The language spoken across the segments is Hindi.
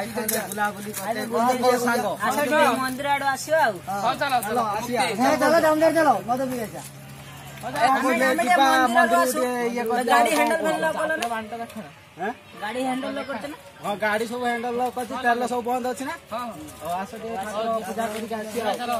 बुलाबुली मंदिर आड़ आसो गाड़ी हैंडल करते ना हाँ गाड़ी सब हैंडल तेल सब बंद अच्छी ना आस पूजा कर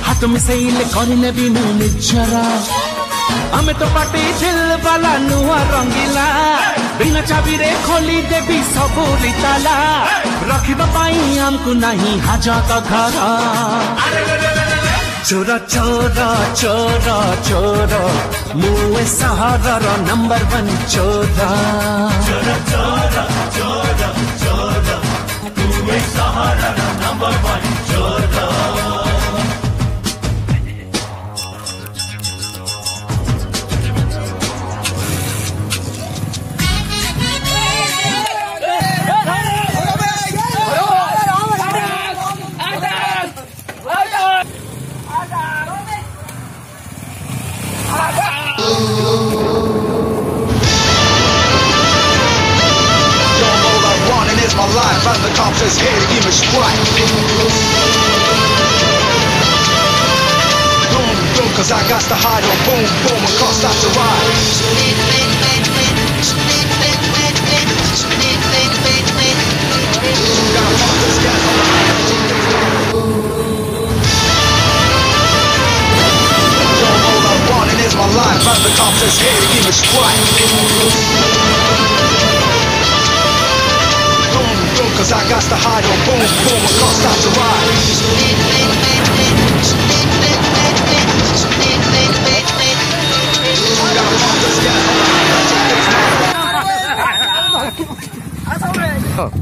हाथ मिसेइले करने भी मु निजरा आमे तो पाटे दिल वाला नुआ रंगीला बिना चाबी रे खोली देवी सब ताला रखिबा पाई हमको नहीं हाजत घर चोर चोर चोर चोर मुए सहरर नंबर 1 चोर चोर चोर चोर चोर मुए सहरर नंबर 1 चोर My life and the cops is here to give me strike. Boom, boom, cause I got to hide on boom, boom, and cause that's a ride. Don't know that running is my life and the cops is here to give me strike. Cause I got to hide on boom, boom, and can't stop to ride.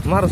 मारो